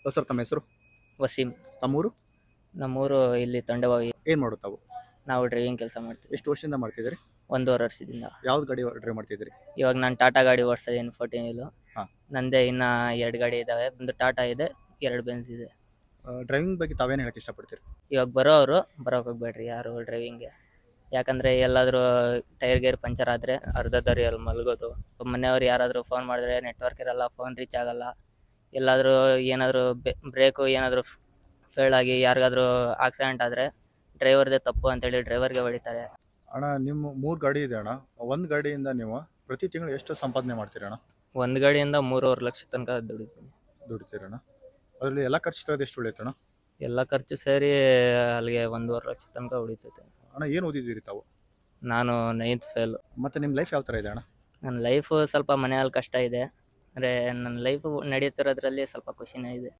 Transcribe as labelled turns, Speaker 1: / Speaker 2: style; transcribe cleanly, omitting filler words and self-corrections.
Speaker 1: Sir ತಮ್ಮ ಹೆಸರು?
Speaker 2: ವಸೀಂ.
Speaker 1: ತಮ್ಮೂರು?
Speaker 2: ನಮ್ಮೂರು ಇಲ್ಲಿ ತೊಂಡೆಬಾವಿ.
Speaker 1: ಏನು ಮಾಡೋದು ತಾವು?
Speaker 2: ನಾವು ಡ್ರೈವಿಂಗ್ ಕೆಲಸ ಮಾಡ್ತೀವಿ.
Speaker 1: ಎಷ್ಟು ವರ್ಷದಿಂದ ಮಾಡ್ತಿದ್ದೀರಿ?
Speaker 2: 1.5 ವರ್ಷದಿಂದ.
Speaker 1: ಯಾವ್ದು ಗಾಡಿ ಡ್ರೈವ್ ಮಾಡ್ತಿದ್ದೀರಿ?
Speaker 2: ಇವಾಗ ನಾನು ಟಾಟಾ ಗಾಡಿ ಓಡಿಸ್ತಾ ಇದ್ದೀನಿ 14 ವೀಲು.
Speaker 1: ಹಾಂ.
Speaker 2: ನಂದೇ ಇನ್ನು 2 ಗಾಡಿ ಇದ್ದಾವೆ. ಒಂದು ಟಾಟಾ ಇದೆ, 2 ಬೆನ್ಸ್ ಇದೆ.
Speaker 1: ಡ್ರೈವಿಂಗ್ ಬಗ್ಗೆ ತಾವೇನು ಹೇಳಕ್ಕೆ ಇಷ್ಟಪಡ್ತೀರಿ?
Speaker 2: ಇವಾಗ ಬರೋರು ಬರೋಕೆ ಹೋಗ್ಬೇಡ್ರಿ ಯಾರು ಡ್ರೈವಿಂಗ್ಗೆ. ಯಾಕಂದರೆ ಎಲ್ಲಾದರೂ ಟೈರ್ ಗೇರ್ ಪಂಚರ್ ಆದರೆ ಅರ್ಧ ದಾರಿಯಲ್ಲಿ ಮಲಗೋದು. ಮನೆಯವ್ರು ಯಾರಾದರೂ ಫೋನ್ ಮಾಡಿದ್ರೆ ನೆಟ್ವರ್ಕ್ ಇರಲ್ಲ, ಫೋನ್ ರೀಚ್ ಆಗಲ್ಲ. ಎಲ್ಲಾದರೂ ಏನಾದರೂ ಬ್ರೇಕು ಏನಾದರೂ ಫೇಲ್ ಆಗಿ ಯಾರಿಗಾದ್ರೂ ಆಕ್ಸಿಡೆಂಟ್ ಆದರೆ ಡ್ರೈವರ್ದೇ ತಪ್ಪು ಅಂತೇಳಿ ಡ್ರೈವರ್ಗೆ ಹೊಡಿತಾರೆ.
Speaker 1: ಅಣ್ಣ ನಿಮ್ಮ 3 ಗಾಡಿ ಇದೆ ಅಣ್ಣ. ಒಂದು ಗಾಡಿಯಿಂದ ನೀವು ಪ್ರತಿ ತಿಂಗಳು ಎಷ್ಟು ಸಂಪಾದನೆ ಮಾಡ್ತೀರಿ ಅಣ್ಣ?
Speaker 2: ಒಂದು ಗಾಡಿಯಿಂದ 3.5 ಲಕ್ಷ ತನಕ
Speaker 1: ದುಡಿತೀರಣ್ಣ? ಅದರಲ್ಲಿ ಎಲ್ಲ ಖರ್ಚು ತೆಗೆದು ಎಷ್ಟು ಉಳಿಯುತ್ತಣ್ಣ?
Speaker 2: ಎಲ್ಲ ಖರ್ಚು ಸೇರಿ ಅಲ್ಲಿಗೆ 1.5 ಲಕ್ಷ ತನಕ ಉಳಿತೈತೆ.
Speaker 1: ಅಣ್ಣ ಏನು ಓದಿದ್ದೀರಿ ತಾವು?
Speaker 2: ನಾನು 9th ಫೇಲು.
Speaker 1: ಮತ್ತು ನಿಮ್ಮ ಲೈಫ್ ಯಾವ ಥರ ಇದೆ ಅಣ್ಣ?
Speaker 2: ನನ್ನ ಲೈಫು ಸ್ವಲ್ಪ ಮನೆಯಲ್ಲಿ ಕಷ್ಟ ಇದೆ. ಅಂದರೆ ನನ್ನ ಲೈಫು ನಡೀತಿರೋದ್ರಲ್ಲಿ ಸ್ವಲ್ಪ ಖುಷಿನೇ ಇದೆ.